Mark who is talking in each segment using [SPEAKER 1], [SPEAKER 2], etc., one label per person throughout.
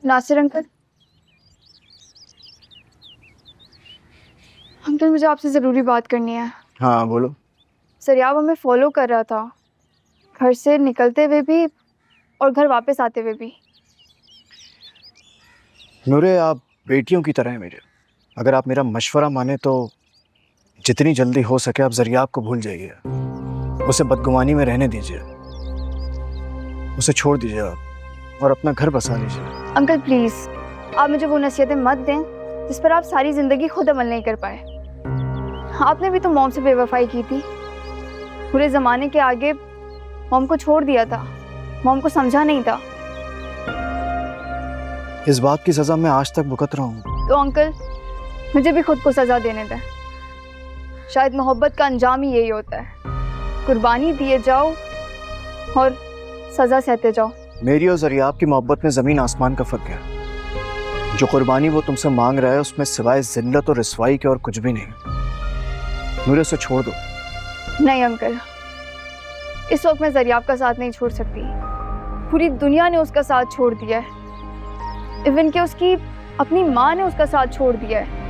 [SPEAKER 1] Nasir uncle, uncle मुझे आपसे ज़रूरी बात करनी है।
[SPEAKER 2] हाँ बोलो।
[SPEAKER 1] सरियाब हमें फॉलो कर रहा था, घर से निकलते हुए भी और घर वापस आते हुए भी।
[SPEAKER 2] नूरे, आप बेटियों की तरह हैं मेरे। अगर आप मेरा मशवरा माने तो जितनी जल्दी हो सके आप ज़रियाब को भूल जाइए, उसे बदगुमानी में रहने दीजिए, उसे छोड़ दीजिए आप और अपना घर बसा लीजिए।
[SPEAKER 1] अंकल प्लीज़, आप मुझे वो नसीहतें मत दें जिस पर आप सारी ज़िंदगी खुद अमल नहीं कर पाए। आपने भी तो मॉम से बेवफाई की थी, पूरे ज़माने के आगे मॉम को छोड़ दिया था, मॉम को समझा नहीं था।
[SPEAKER 2] इस बात की सज़ा मैं आज तक भुगत रहा हूँ।
[SPEAKER 1] तो अंकल मुझे भी खुद को सज़ा देने दें। शायद मोहब्बत का अंजाम ही यही होता है, कुर्बानी दिए जाओ और सज़ा सहते जाओ।
[SPEAKER 2] मेरी और ज़रियाब की मोहब्बत में ज़मीन आसमान का फ़र्क है। जो कुर्बानी वो तुमसे मांग रहा है उसमें सिवाय ज़िल्लत और रिसवाई के और कुछ भी नहीं। नूरे, उसे छोड़ दो।
[SPEAKER 1] नहीं अंकल, इस वक्त मैं ज़रियाब का साथ नहीं छोड़ सकती। पूरी दुनिया ने उसका साथ छोड़ दिया है, इवन कि उसकी अपनी माँ ने उसका साथ छोड़ दिया है।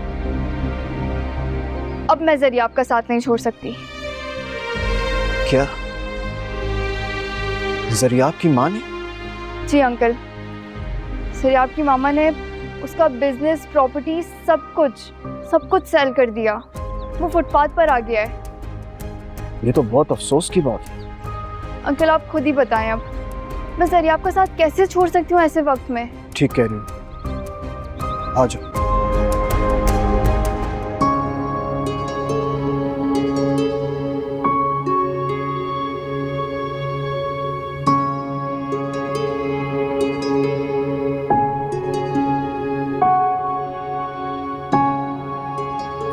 [SPEAKER 1] अब मैं ज़रियाब का साथ नहीं छोड़ सकती।
[SPEAKER 2] क्या ज़रियाब की माँ ने?
[SPEAKER 1] जी अंकल, ज़रियाब की मामा ने उसका बिजनेस, प्रॉपर्टी, सब कुछ सेल कर दिया। वो फुटपाथ पर आ गया है।
[SPEAKER 2] ये तो बहुत अफसोस की बात है।
[SPEAKER 1] अंकल आप खुद ही बताएं, अब मैं ज़रियाब का साथ कैसे छोड़ सकती हूँ ऐसे वक्त में।
[SPEAKER 2] ठीक कह रही हो, आ जाओ।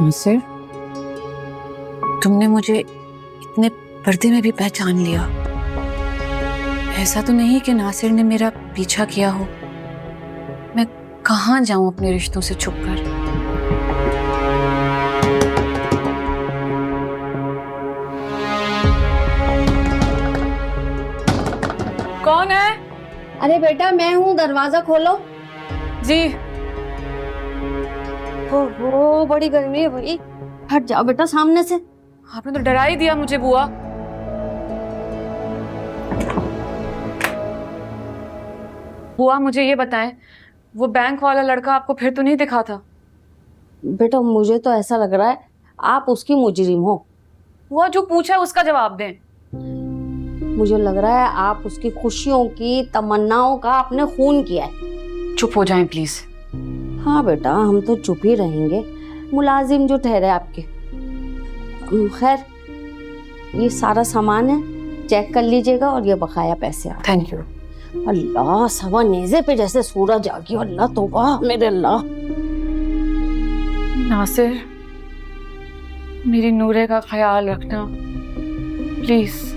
[SPEAKER 3] नासिर, तुमने मुझे इतने पर्दे में भी पहचान लिया। ऐसा तो नहीं कि नासिर ने मेरा पीछा किया हो। मैं कहाँ जाऊं अपने रिश्तों से छुपकर? कौन है?
[SPEAKER 4] अरे बेटा मैं हूँ, दरवाजा खोलो।
[SPEAKER 3] जी।
[SPEAKER 4] ओहो बड़ी गर्मी है भाई, हट जाओ बेटा सामने से।
[SPEAKER 3] आपने तो डरा ही दिया मुझे बुआ। बुआ मुझे ये बताएं, वो बैंक वाला लड़का आपको फिर तो नहीं दिखा था?
[SPEAKER 4] बेटा मुझे तो ऐसा लग रहा है आप उसकी मुजरिम हो।
[SPEAKER 3] बुआ जो पूछा है उसका जवाब दें।
[SPEAKER 4] मुझे लग रहा है आप उसकी खुशियों की, तमन्नाओं का आपने खून किया है।
[SPEAKER 3] चुप हो जाएं प्लीज।
[SPEAKER 4] हाँ बेटा हम तो चुप ही रहेंगे, मुलाजिम जो ठहरे आपके। खैर ये सारा सामान है, चेक कर लीजिएगा और ये बकाया पैसे आप।
[SPEAKER 3] Thank you.
[SPEAKER 4] अल्लाह सवा नेज़े पे जैसे सूरज आ गया। अल्लाह तौबा मेरे अल्लाह।
[SPEAKER 3] नासिर, मेरी नूरे का ख्याल रखना प्लीज।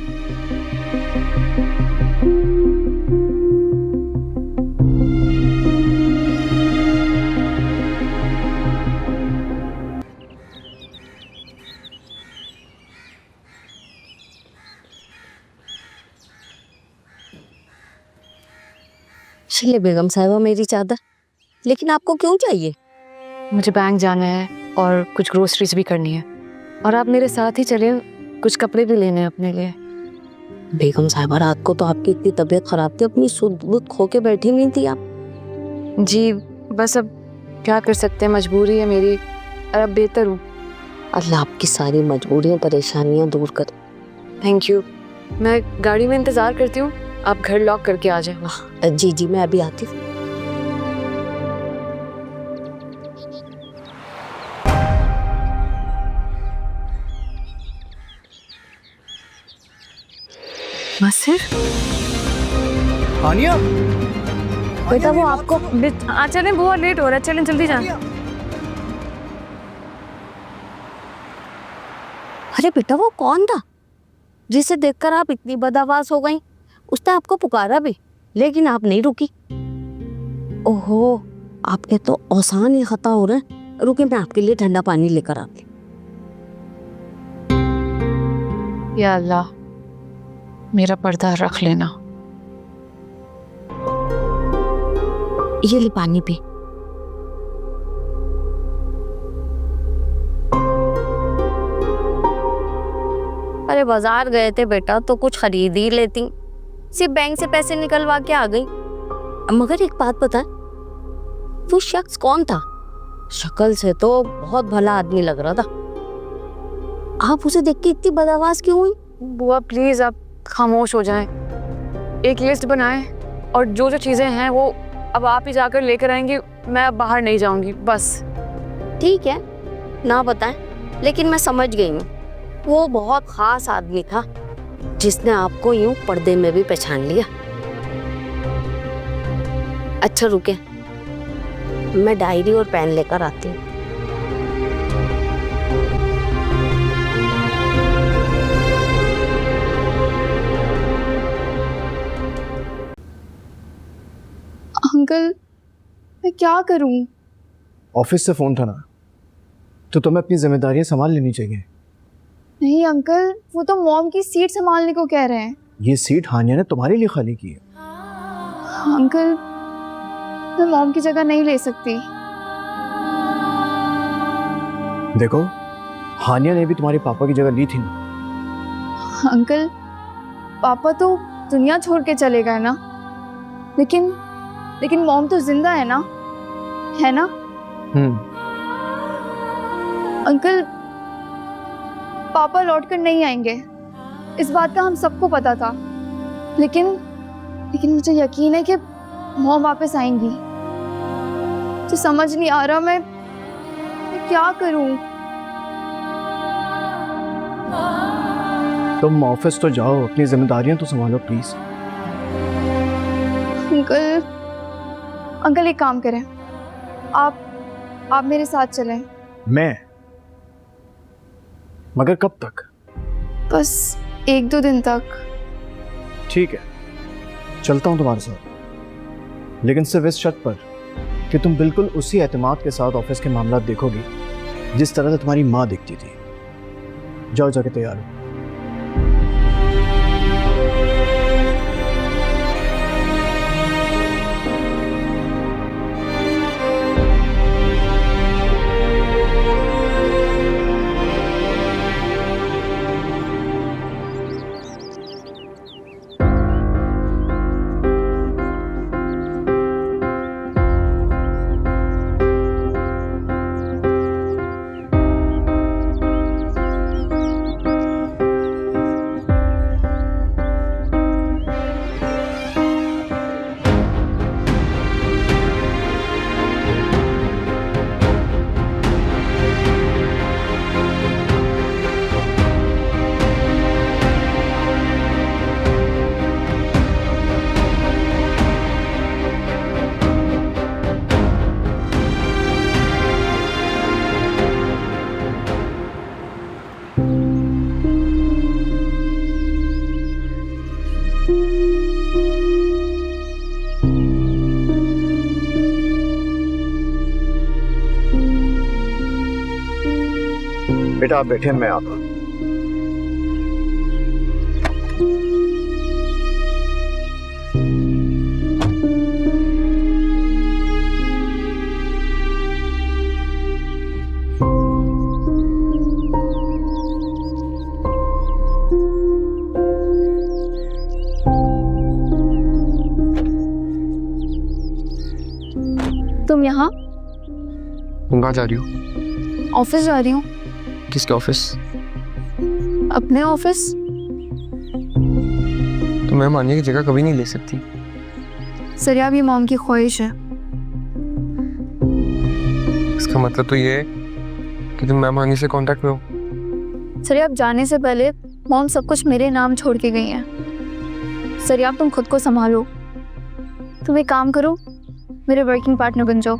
[SPEAKER 4] चलिए बेगम साहिबा मेरी चादर, लेकिन आपको क्यों चाहिए?
[SPEAKER 3] मुझे बैंक जाना है और कुछ ग्रोसरीज भी करनी है, और आप मेरे साथ ही चले, कुछ कपड़े भी लेने हैं अपने लिए।
[SPEAKER 4] बेगम साहिबा रात को तो आपकी इतनी तबीयत खराब थी, अपनी सुध-बुध खो के बैठी हुई थी आप।
[SPEAKER 3] जी बस अब क्या कर सकते हैं, मजबूरी है मेरी, और अब बेहतर हूँ।
[SPEAKER 4] अल्लाह आपकी सारी मजबूरियां परेशानियां दूर कर।
[SPEAKER 3] Thank you. मैं गाड़ी में इंतजार करती हूँ, आप घर लॉक करके आ जाए।
[SPEAKER 4] जी जी मैं अभी आती हूँ।
[SPEAKER 3] नासिर,
[SPEAKER 2] आनिया,
[SPEAKER 4] बेटा वो आपको
[SPEAKER 3] चले, बहुत लेट हो रहा है, चलें जल्दी जाएं।
[SPEAKER 4] अरे बेटा वो कौन था जिसे देखकर आप इतनी बदआवाज हो गई? उसने आपको पुकारा भी लेकिन आप नहीं रुकी। ओहो आपके तो औसान ही खता हो रहे हैं। रुके मैं आपके लिए ठंडा पानी लेकर आती।
[SPEAKER 3] या अल्लाह मेरा पर्दा रख लेना।
[SPEAKER 4] ये ले पानी पी। अरे बाजार गए थे बेटा तो कुछ खरीद ही लेती, सिर्फ बैंक से पैसे निकलवा के आ गई। मगर एक बात बता, वो शख्स कौन था? शक्ल से तो बहुत भला आदमी लग रहा था। आप उसे देख के इतनी बदआवाज क्यों हुई?
[SPEAKER 3] बुआ प्लीज आप खामोश हो जाएं। एक लिस्ट बनाएं और जो जो चीजें हैं वो अब आप ही जाकर लेकर आएंगी। मैं अब बाहर नहीं जाऊंगी बस।
[SPEAKER 4] ठीक है, ना बताएं, लेकिन मैं समझ गई हूँ। वो बहुत खास आदमी था जिसने आपको यूं पर्दे में भी पहचान लिया। अच्छा रुके, मैं डायरी और पेन लेकर आती हूँ।
[SPEAKER 1] अंकल मैं क्या करूं?
[SPEAKER 2] ऑफिस से फ़ोन था ना, तो तुम्हें अपनी जिम्मेदारियां संभाल लेनी चाहिए।
[SPEAKER 1] नहीं अंकल, वो तो मॉम की सीट संभालने को कह रहे हैं।
[SPEAKER 2] ये सीट हानिया ने तुम्हारे लिए खाली की है।
[SPEAKER 1] अंकल मैं मॉम की जगह नहीं ले सकती।
[SPEAKER 2] देखो, हानिया ने भी तुम्हारे पापा की जगह ली थी ना।
[SPEAKER 1] अंकल पापा तो दुनिया छोड़ के चले गए ना, लेकिन मॉम तो जिंदा है ना, है ना? अंकल पापा लौटकर नहीं आएंगे, इस बात का हम सबको पता था, लेकिन मुझे यकीन है कि मॉम वापस आएंगी। तो समझ नहीं आ रहा मैं क्या करूं।
[SPEAKER 2] तुम ऑफिस तो जाओ, अपनी जिम्मेदारियां तो संभालो प्लीज।
[SPEAKER 1] अंकल एक काम करें, आप मेरे साथ चलें।
[SPEAKER 2] मैं? मगर कब तक?
[SPEAKER 1] बस 1-2 दिन तक।
[SPEAKER 2] ठीक है, चलता हूं तुम्हारे साथ, लेकिन सिर्फ इस शर्त पर कि तुम बिल्कुल उसी एतमाद के साथ ऑफिस के मामला देखोगी जिस तरह से तुम्हारी माँ देखती थी। जाओ जाके तैयार हो। बेटा आप बैठे, मैं आता हूं।
[SPEAKER 1] तुम यहाँ?
[SPEAKER 5] तुम कहाँ जा रही हो?
[SPEAKER 1] ऑफिस जा रही हूँ।
[SPEAKER 5] किसके ऑफिस?
[SPEAKER 1] अपने ऑफिस।
[SPEAKER 5] तो मैं मानिया की जगह कभी नहीं ले सकती।
[SPEAKER 1] सर अब ये मॉम की ख्वाहिश है।
[SPEAKER 5] इसका मतलब तो ये है कि तुम मैम हानि से कांटेक्ट में हो।
[SPEAKER 1] सर अब जाने से पहले मॉम सब कुछ मेरे नाम छोड़ के गई हैं। सर अब तुम खुद को संभालो। तुम एक काम करो, मेरे वर्किंग पार्टनर बन जाओ,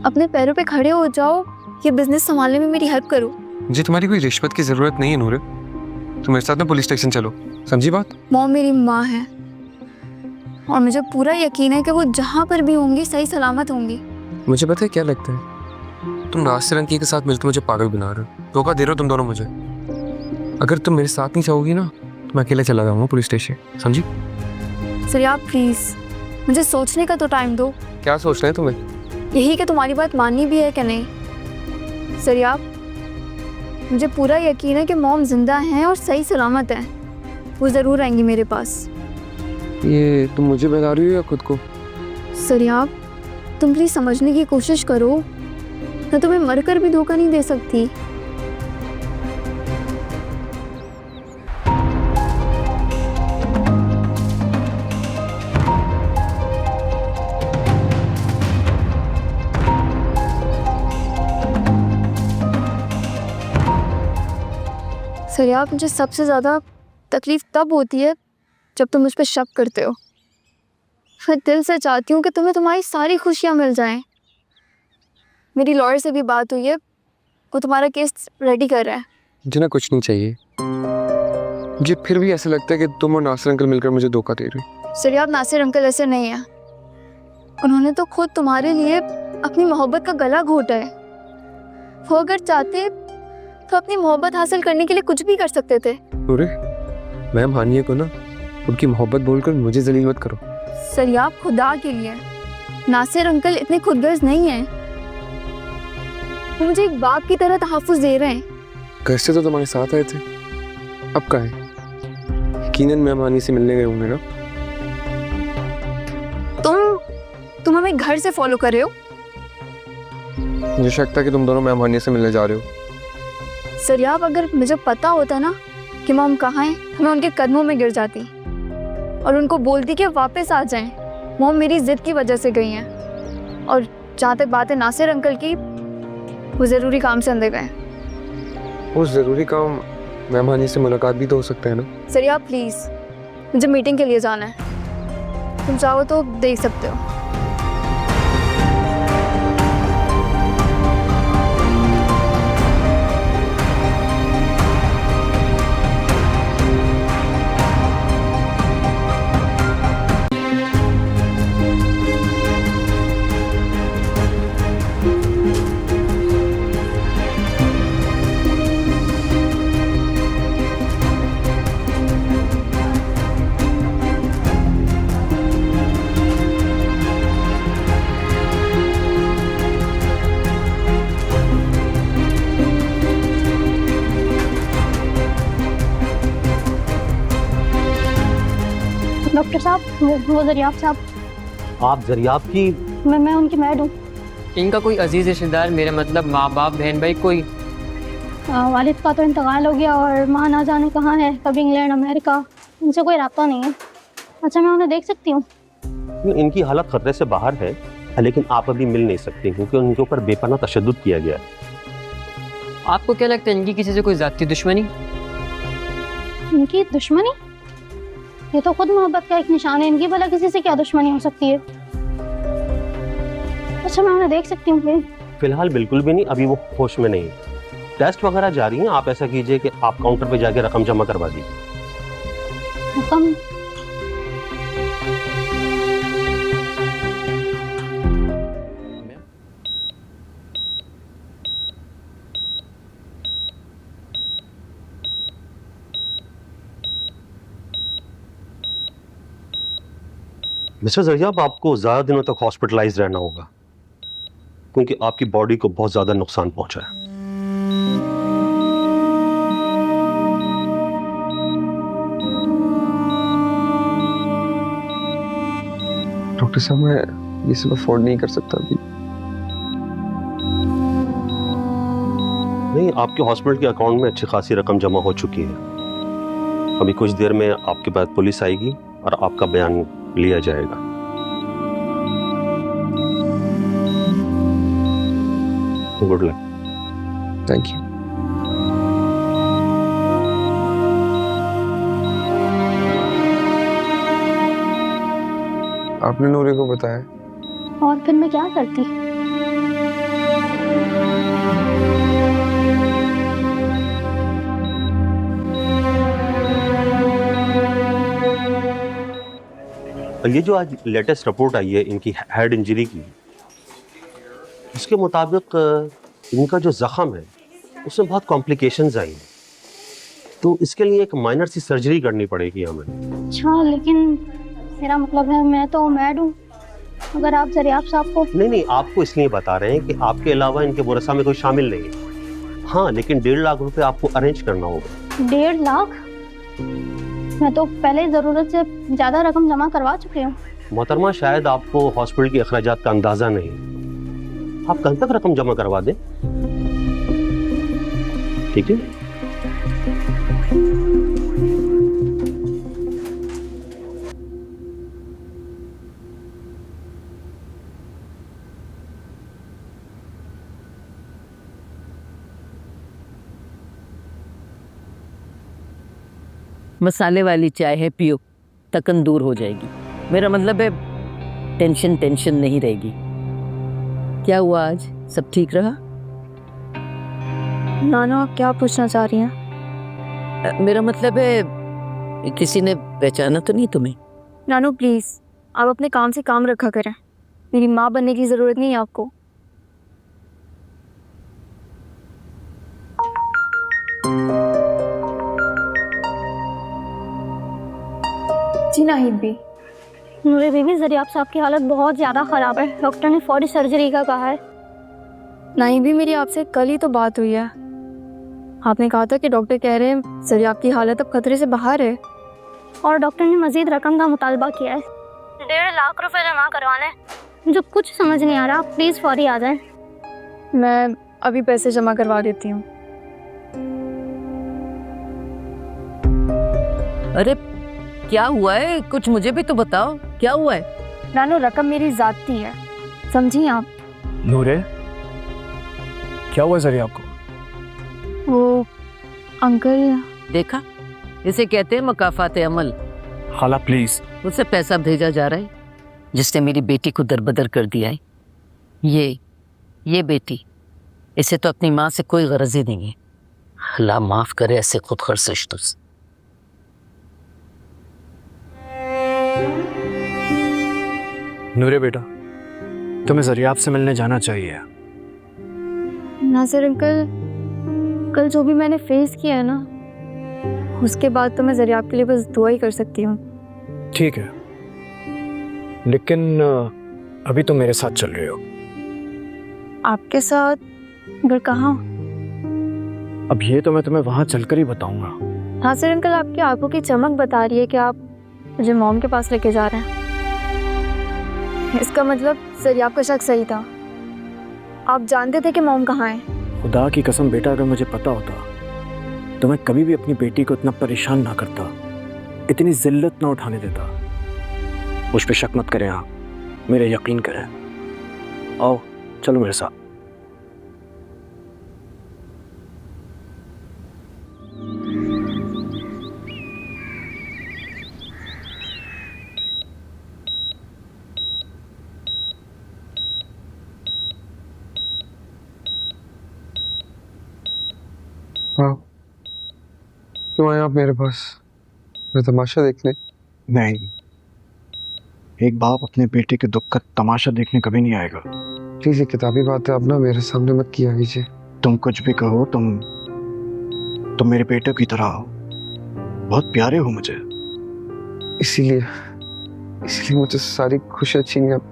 [SPEAKER 1] अपने पैरों पे खड़े हो जाओ, ये बिजनेस संभालने में मेरी हेल्प करो।
[SPEAKER 5] मुझे तुम्हारी कोई रिश्वत की जरूरत नहीं है नूरे। तुम मेरे साथ में पुलिस स्टेशन चलो, समझी बात?
[SPEAKER 1] मॉम मेरी माँ है और मुझे पूरा यकीन है कि वो जहाँ पर भी होंगी सही सलामत होंगी।
[SPEAKER 5] मुझे पता है क्या लगता है, तुम नासिर अंकी के साथ मिलकर मुझे पागल बना रहे हो। धोखा दे रहे हो तुम दोनों मुझे। अगर तुम मेरे साथ नहीं चाहोगी ना तो मैं अकेले चला जाऊंगा पुलिस स्टेशन, समझी?
[SPEAKER 1] सर आप प्लीज मुझे सोचने का तो टाइम दो।
[SPEAKER 5] क्या सोचना है तुम्हें?
[SPEAKER 1] यही कि तुम्हारी बात माननी भी है कि नहीं। सरियाब, मुझे पूरा यकीन है कि मॉम जिंदा हैं और सही सलामत हैं। वो ज़रूर आएंगी मेरे पास।
[SPEAKER 5] ये तुम मुझे बता रही हो या खुद को?
[SPEAKER 1] सरियाब, तुम प्लीज़ समझने की कोशिश करो। मैं तुम्हें मरकर भी धोखा नहीं दे सकती। सरियाब, मुझे सबसे ज़्यादा तकलीफ़ तब होती है जब तुम मुझ पर शक करते हो। मैं दिल से चाहती हूँ कि तुम्हें तुम्हारी सारी खुशियाँ मिल जाएं। मेरी लॉयर से भी बात हुई है, वो तुम्हारा केस रेडी कर रहा है।
[SPEAKER 5] मुझे ना कुछ नहीं चाहिए। मुझे फिर भी ऐसा लगता है कि तुम और नासिर अंकल मिलकर मुझे धोखा दे रहे हो।
[SPEAKER 1] सरियाब, नासिर अंकल ऐसे नहीं है। उन्होंने तो खुद तुम्हारे लिए अपनी मोहब्बत का गला घोटा है। वो अगर चाहते तो अपनी मोहब्बत हासिल करने के लिए कुछ भी कर सकते थे।
[SPEAKER 5] अरे मैम हानिया को ना उनकी मोहब्बत बोलकर मुझे जलील मत करो।
[SPEAKER 1] सरियाब, खुदा के लिए नासिर अंकल इतने खुदगर्ज नहीं हैं। वो मुझे एक बाप की तरह तहफ़्फ़ुज़ दे रहे हैं।
[SPEAKER 5] घर से तो तुम्हारे साथ आए थे, अब कहाँ है? यकीनन मैम हानी से मिलने गए होंगे ना।
[SPEAKER 1] तुम हमें घर से फॉलो कर रहे हो।
[SPEAKER 5] मुझे शक था कि तुम दोनों मैम हानी से मिलने जा रहे हो।
[SPEAKER 1] सरियाब, अगर मुझे पता होता ना कि मॉम कहाँ हैं, तो मैं उनके कदमों में गिर जाती और उनको बोलती कि वापस आ जाएं। मॉम मेरी ज़िद की वजह से गई हैं। और जहाँ तक बात है नासिर अंकल की, वो ज़रूरी काम से अंदर गए।
[SPEAKER 5] वो ज़रूरी काम मैम हानी से मुलाकात भी तो हो सकता है ना।
[SPEAKER 1] सरियाब प्लीज़, मुझे मीटिंग के लिए जाना है। तुम चाहो तो देख सकते हो।
[SPEAKER 6] डॉक्टर साहब, वो जरियाब साहब।
[SPEAKER 7] आप जरियाब की?
[SPEAKER 6] मैं उनकी मैड हूँ।
[SPEAKER 8] इनका कोई अजीज़ रिश्तेदार, मेरा मतलब माँ बाप बहन भाई कोई?
[SPEAKER 6] वालिद का तो इंतकाल हो गया और माँ ना जाने कहाँ है, कभी इंग्लैंड अमेरिका, उनसे कोई रब्ता नहीं है। अच्छा, मैं उन्हें देख सकती हूँ?
[SPEAKER 7] इनकी हालत खतरे से बाहर है, लेकिन आप अभी मिल नहीं सकती क्योंकि उनके ऊपर बेपनाह तशद्दुद किया गया है।
[SPEAKER 8] आपको क्या लगता है इनकी किसी से कोई ज़ाती दुश्मनी?
[SPEAKER 6] इनकी दुश्मनी? ये तो खुद मोहब्बत का एक निशान है। इनकी भला किसी से क्या दुश्मनी हो सकती है? अच्छा, मैं उन्हें देख सकती हूँ?
[SPEAKER 7] फिलहाल बिल्कुल भी नहीं, अभी वो होश में नहीं। टेस्ट वगैरह जारी हैं। आप ऐसा कीजिए कि आप काउंटर पे जाके रकम जमा करवा दीजिए।
[SPEAKER 6] रकम?
[SPEAKER 7] मिस्टर जरियाब, आपको ज़्यादा दिनों तक हॉस्पिटलाइज रहना होगा क्योंकि आपकी बॉडी को बहुत ज़्यादा नुकसान पहुंचा है।
[SPEAKER 5] डॉक्टर साहब, मैं ये सब अफोर्ड नहीं कर सकता अभी।
[SPEAKER 7] नहीं, आपके हॉस्पिटल के अकाउंट में अच्छी खासी रकम जमा हो चुकी है। अभी कुछ देर में आपके पास पुलिस आएगी और आपका बयान लिया जाएगा। Good luck.
[SPEAKER 5] Thank you. आपने नूरे को बताया?
[SPEAKER 6] और फिर मैं क्या करती?
[SPEAKER 7] ये जो आज लेटेस्ट रिपोर्ट आई है इनकी हेड इंजरी की, उसके मुताबिक इनका जो जख्म है उसमें बहुत कॉम्प्लिकेशंस आई हैं, तो इसके लिए एक माइनर सी सर्जरी करनी पड़ेगी हमें।
[SPEAKER 6] अच्छा, लेकिन मेरा मतलब है मैं तो मैड हूँ। अगर आप जरियाब साहब को
[SPEAKER 7] नहीं, आपको इसलिए बता रहे हैं कि आपके अलावा इनके मुरस्सा में कोई शामिल नहीं है। हाँ, लेकिन 1.5 लाख रुपए आपको अरेंज करना होगा।
[SPEAKER 6] 1.5 लाख? मैं तो पहले ज़रूरत से ज़्यादा रकम जमा करवा चुकी हूँ।
[SPEAKER 7] मोहतरमा, शायद आपको हॉस्पिटल के अखराजात का अंदाजा नहीं। आप कल तक रकम जमा करवा दें, ठीक है?
[SPEAKER 9] मसाले वाली चाय है, पियो, थकन दूर हो जाएगी। मेरा मतलब है टेंशन नहीं रहेगी। क्या हुआ, आज सब ठीक रहा?
[SPEAKER 1] नाना, आप क्या पूछना चाह रही हैं?
[SPEAKER 9] मेरा मतलब है किसी ने पहचाना तो नहीं तुम्हें?
[SPEAKER 1] नानू प्लीज़, आप अपने काम से काम रखा करें। मेरी माँ बनने की ज़रूरत नहीं है आपको। जी नाहिद भी।
[SPEAKER 6] नूरे बीबी, जरियाब साहब की हालत बहुत ज़्यादा ख़राब है। डॉक्टर ने फौरी सर्जरी का कहा है।
[SPEAKER 1] नाहिद भी, मेरी आपसे कल ही तो बात हुई है। आपने कहा था कि डॉक्टर कह रहे हैं जरियाब की हालत अब खतरे से बाहर है।
[SPEAKER 6] और डॉक्टर ने मज़ीद रकम का मुतालबा किया है। 1.5 लाख रुपए जमा करवाने। मुझे कुछ समझ नहीं आ रहा, आप प्लीज़ फौरी आ जाएं।
[SPEAKER 1] मैं अभी पैसे जमा करवा देती हूँ।
[SPEAKER 9] अरे क्या हुआ है, कुछ मुझे भी तो बताओ, क्या हुआ है?
[SPEAKER 1] नानू, रकम मेरी ज़ाती है, समझी आप?
[SPEAKER 2] नूरे, क्या हुआ जरिया आपको?
[SPEAKER 1] वो अंकल।
[SPEAKER 9] देखा, इसे कहते हैं मकाफात अमल।
[SPEAKER 2] खाला प्लीज।
[SPEAKER 9] उससे पैसा भेजा जा रहा है जिसने मेरी बेटी को दरबदर कर दिया है। ये बेटी, इसे तो अपनी माँ से कोई गरज ही नहीं है। अल्लाह माफ करे ऐसे खुद खर्च तो।
[SPEAKER 2] नूरे बेटा, तुम्हें जरियाब से मिलने जाना चाहिए।
[SPEAKER 1] नासिर अंकल, कल जो भी मैंने फेस किया है ना, उसके बाद तो मैं जरियाब के लिए बस दुआ ही कर सकती हूँ।
[SPEAKER 2] ठीक है, लेकिन अभी तो मेरे साथ चल रहे हो।
[SPEAKER 1] आपके साथ? घर कहाँ?
[SPEAKER 2] अब ये तो मैं तुम्हें वहाँ चलकर ही बताऊंगा।
[SPEAKER 1] नासिर अंकल, आपकी आंखों की चमक बता रही है कि आप मुझे मॉम के पास लेके जा रहे हैं। इसका मतलब जरियाब का शक सही था। आप जानते थे कि मॉम कहाँ है।
[SPEAKER 2] खुदा की कसम बेटा, अगर मुझे पता होता तो मैं कभी भी अपनी बेटी को इतना परेशान ना करता, इतनी जिल्लत ना उठाने देता। मुझ पे शक मत करें आप, मेरे यकीन करें। आओ चलो मेरे साथ।
[SPEAKER 5] हाँ, क्यों आए आप मेरे पास? मैं तमाशा देखने?
[SPEAKER 2] नहीं, एक बाप अपने बेटे के दुख का तमाशा देखने कभी नहीं आएगा।
[SPEAKER 5] प्लीज ये किताबी बात है आप ना मेरे सामने मत किया कीजिए।
[SPEAKER 2] तुम कुछ भी कहो, तुम मेरे बेटे की तरह हो, बहुत प्यारे हो मुझे।
[SPEAKER 5] इसीलिए मुझे सारी खुशियाँ छीनी आप।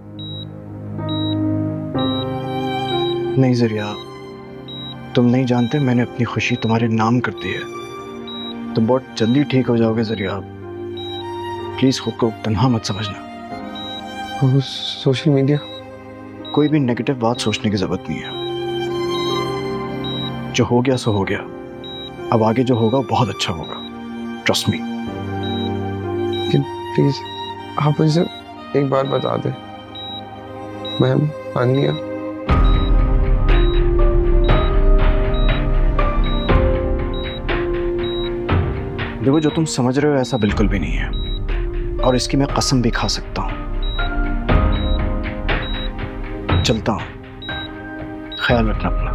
[SPEAKER 2] नहीं जरिया, तुम नहीं जानते मैंने अपनी खुशी तुम्हारे नाम कर दी है। तुम बहुत जल्दी ठीक हो जाओगे जरिया। प्लीज खुद को तन्हा मत समझना।
[SPEAKER 5] और सोशल मीडिया?
[SPEAKER 2] कोई भी नेगेटिव बात सोचने की जरूरत नहीं है। जो हो गया सो हो गया। अब आगे जो होगा बहुत अच्छा होगा, ट्रस्ट मी।
[SPEAKER 5] प्लीज आप मुझे एक बार बता दें। मैम, आनिया,
[SPEAKER 2] देखो, जो तुम समझ रहे हो ऐसा बिल्कुल भी नहीं है, और इसकी मैं कसम भी खा सकता हूं। चलता हूं, ख्याल रखना अपना।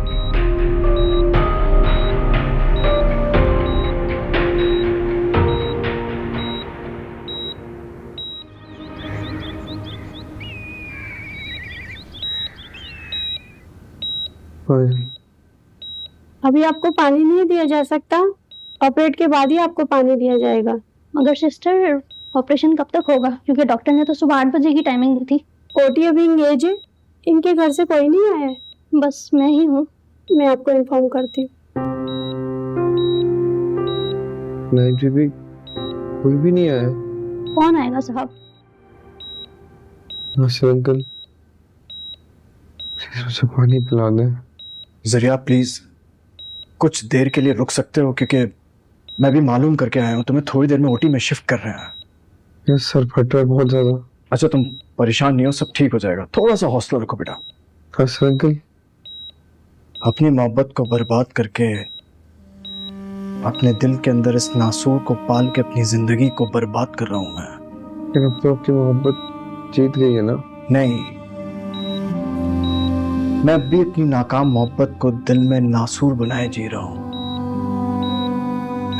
[SPEAKER 6] अभी आपको पानी नहीं दिया जा सकता, ऑपरेट के बाद ही आपको पानी दिया जाएगा। मगर सिस्टर, ऑपरेशन कब तक होगा? क्योंकि डॉक्टर ने तो सुबह 8 बजे की टाइमिंग दी थी। ओटी अभी इंगेज है, इनके घर से कोई नहीं आया है, बस मैं ही हूँ। मैं आपको इन्फॉर्म करती हूँ।
[SPEAKER 5] नहीं बीबी, कोई भी नहीं आया।
[SPEAKER 6] कौन आएगा साहब?
[SPEAKER 5] नासिर अंकल, प्लीज मुझे पानी पिला दें।
[SPEAKER 2] जरिया प्लीज कुछ देर के लिए रुक सकते हो, क्योंकि मैं भी मालूम करके आया हूँ तुम्हें थोड़ी देर में ओटी में शिफ्ट कर रहे हैं।
[SPEAKER 5] मेरा सर फट रहा है बहुत ज्यादा।
[SPEAKER 2] अच्छा तुम परेशान नहीं हो, सब ठीक हो जाएगा, थोड़ा सा हौसला रखो बेटा।
[SPEAKER 5] नासिर अंकल,
[SPEAKER 2] अपनी मोहब्बत को बर्बाद करके अपने दिल के अंदर इस नासूर को पाल के अपनी जिंदगी को बर्बाद कर रहा हूं मैं।
[SPEAKER 5] लेकिन अब तो आपकी मोहब्बत जीत गई है ना?
[SPEAKER 2] नहीं, मैं भी अपनी नाकाम मोहब्बत को दिल में नासूर बनाए जी रहा हूं।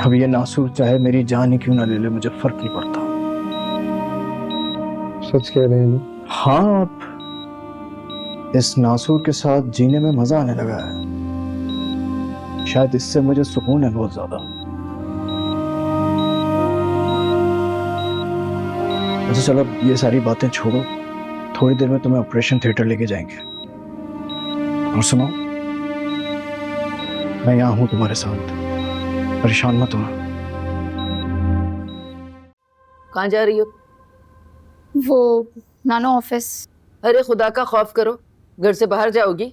[SPEAKER 2] अब ये नासूर चाहे मेरी जान ही क्यों ना ले ले, मुझे फर्क नहीं पड़ता।
[SPEAKER 5] सच कह रहे हैं ना?
[SPEAKER 2] हाँ, अब इस नासूर के साथ जीने में मजा आने लगा है। शायद इससे मुझे सुकून है बहुत ज्यादा। अच्छा चलो ये सारी बातें छोड़ो, थोड़ी देर में तुम्हें ऑपरेशन थिएटर लेके जाएंगे। और सुनो, मैं यहाँ हूँ तुम्हारे साथ, परेशान मत होना।
[SPEAKER 9] कहाँ जा रही हो?
[SPEAKER 1] वो नानो ऑफिस।
[SPEAKER 9] अरे खुदा का खौफ करो, घर से बाहर जाओगी?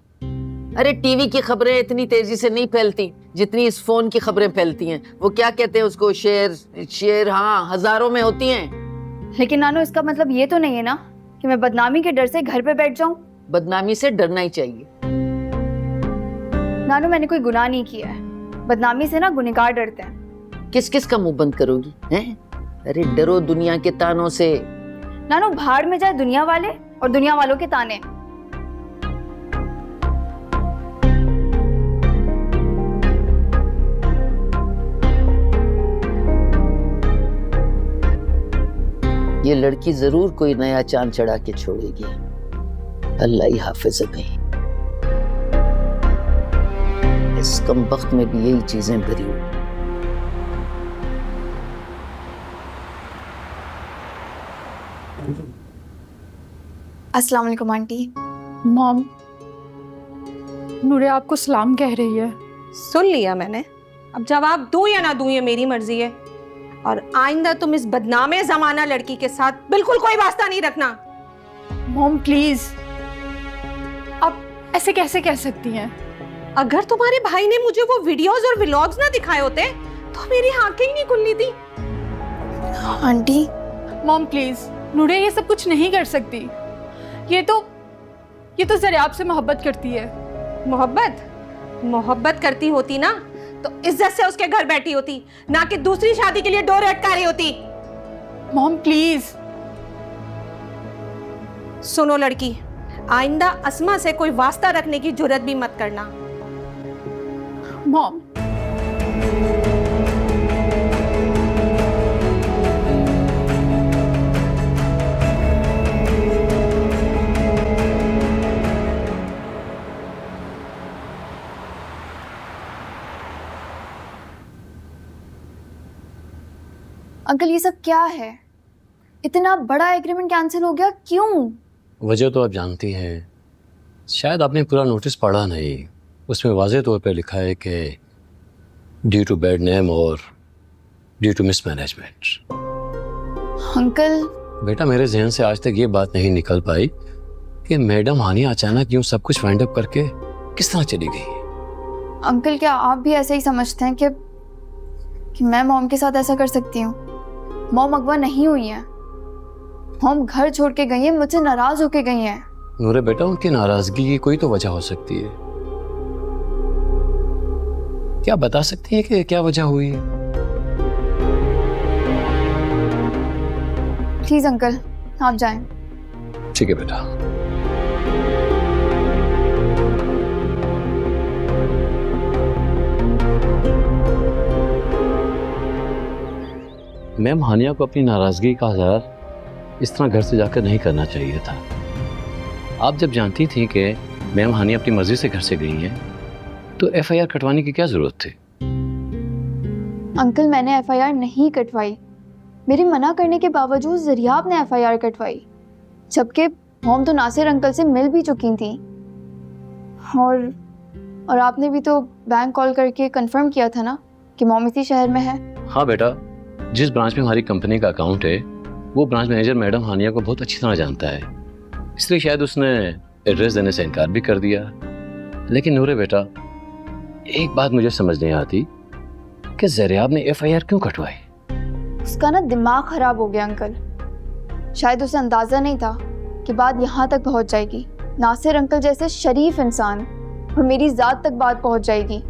[SPEAKER 9] अरे टीवी की खबरें इतनी तेजी से नहीं फैलती जितनी इस फोन की खबरें फैलती हैं। वो क्या कहते हैं उसको, शेर, हाँ, हजारों में होती हैं।
[SPEAKER 1] लेकिन नानो इसका मतलब ये तो नहीं है ना कि मैं बदनामी के डर से घर पे बैठ जाऊं।
[SPEAKER 9] बदनामी से डरना ही चाहिए।
[SPEAKER 1] नानो मैंने कोई गुनाह नहीं किया है, बदनामी से ना गुनहगार डरते हैं।
[SPEAKER 9] किस किस का मुंह बंद करोगी हैं? अरे डरो दुनिया के तानों से।
[SPEAKER 1] नानो भाड़ में जाए दुनिया वाले और दुनिया वालों के ताने।
[SPEAKER 9] ये लड़की जरूर कोई नया चांद चढ़ा के छोड़ेगी। अल्लाह ही हाफिज है कहीं। इस कम वक्त में भी यही चीजें भरी हुई।
[SPEAKER 1] अस्सलाम वालेकुम आंटी।
[SPEAKER 10] मॉम, नूरे आपको सलाम कह रही है।
[SPEAKER 11] सुन लिया मैंने, अब जवाब दूं या ना दूं ये मेरी मर्जी है। और आइंदा तुम इस बदनामे जमाना लड़की के साथ बिल्कुल कोई वास्ता नहीं रखना।
[SPEAKER 10] मॉम प्लीज, आप ऐसे कैसे कह सकती हैं?
[SPEAKER 11] अगर तुम्हारे भाई ने मुझे वो वीडियोस और व्लॉग्स ना दिखाए होते तो मेरी आंखें ही नहीं खुलनी थी।
[SPEAKER 1] आंटी
[SPEAKER 10] मॉम प्लीज, नूरे ये सब कुछ नहीं कर सकती। ये तो जरिया आपसे मोहब्बत करती है।
[SPEAKER 11] मोहब्बत करती होती ना तो इज्जत से उसके घर बैठी होती, ना कि दूसरी शादी के लिए डोर अटका रही होती।
[SPEAKER 10] Mom please.
[SPEAKER 11] सुनो लड़की, आइंदा अस्मा से कोई वास्ता रखने की जुर्रत भी मत करना।
[SPEAKER 10] मॉम
[SPEAKER 1] अंकल ये सब क्या है? इतना बड़ा एग्रीमेंट कैंसिल हो गया, क्यों?
[SPEAKER 12] वजह तो आप जानती हैं। शायद आपने पूरा नोटिस पढ़ा नहीं, उसमें वाज़ेह तौर पे लिखा है कि ड्यू टू बैड नेम और ड्यू टू मिसमैनेजमेंट।
[SPEAKER 1] अंकल
[SPEAKER 12] बेटा, मेरे जहन से आज तक ये बात नहीं निकल पाई कि मैडम हानिया अचानक यूँ सब कुछ वाइंड अप करके किस तरह चली गई।
[SPEAKER 1] अंकल क्या आप भी ऐसे ही समझते हैं कि मैं मॉम के साथ ऐसा कर सकती हूँ? मॉम अगवा नहीं हुई है, मॉम घर छोड़ के गई है, मुझसे नाराज होके गई हैं।
[SPEAKER 12] नूरे बेटा, उनकी नाराजगी की कोई तो वजह हो सकती है। क्या बता सकती है कि क्या वजह हुई है?
[SPEAKER 1] प्लीज अंकल आप जाएं।
[SPEAKER 12] ठीक है बेटा। मैम हानिया को अपनी नाराजगी का इजहार इस तरह घर से जाकर नहीं करना चाहिए था। आप जब जानती थी कि मैम हानिया अपनी मर्जी से घर से गई हैं, तो एफआईआर कटवाने की क्या जरूरत थी?
[SPEAKER 1] अंकल मैंने एफआईआर नहीं कटवाई, मेरे मना करने के बावजूद जरियाब ने एफआईआर कटवाई, जबकि मॉम तो नासिर अंकल से मिल भी चुकी थी और आपने भी तो बैंक कॉल करके कंफर्म किया था ना कि मॉम इसी शहर में है।
[SPEAKER 12] हाँ बेटा, जिस ब्रांच में हमारी कंपनी का अकाउंट है वो ब्रांच मैनेजर मैडम हानिया को बहुत अच्छी तरह जानता है, इसलिए शायद उसने एड्रेस देने से इनकार भी कर दिया। लेकिन नूरे बेटा, एक बात मुझे समझ नहीं आती कि ज़रियाब ने FIR क्यों कटवाई?
[SPEAKER 1] उसका ना दिमाग खराब हो गया अंकल। शायद उसे अंदाज़ा नहीं था कि बात यहाँ तक पहुँच जाएगी। नासिर अंकल जैसे शरीफ इंसान और मेरी ज़ात तक बात पहुँच जाएगी।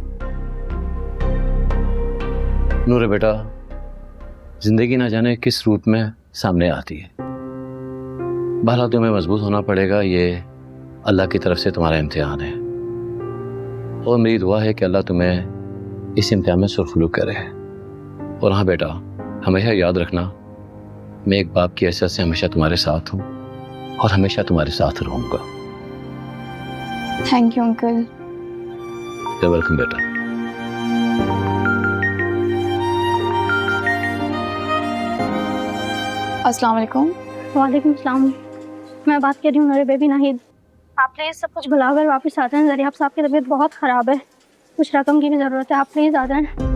[SPEAKER 12] नूरे बेटा, जिंदगी ना जाने किस रूप में सामने आती है। बहरहाल तुम्हें मजबूत होना पड़ेगा, ये अल्लाह की तरफ से तुम्हारा इम्तिहान है और मेरी दुआ है कि अल्लाह तुम्हें इस इम्तिहान में सुरखुलूक करे। और हाँ बेटा, हमेशा याद रखना, मैं एक बाप की हैसियत से हमेशा तुम्हारे साथ हूँ और हमेशा तुम्हारे साथ रहूँगा।
[SPEAKER 1] Thank you uncle.
[SPEAKER 12] You welcome बेटा।
[SPEAKER 1] अस्सलाम वालेकुम।
[SPEAKER 6] वालेकुम सलाम। मैं बात कर रही हूँ मेरे बेबी नाहिद। आप प्लीज़ सब कुछ भुलाकर वापस आ जाएं। ज़रियाब साहब की तबीयत बहुत ख़राब है, कुछ रकम की भी ज़रूरत है, आप प्लीज़ आ जाएं।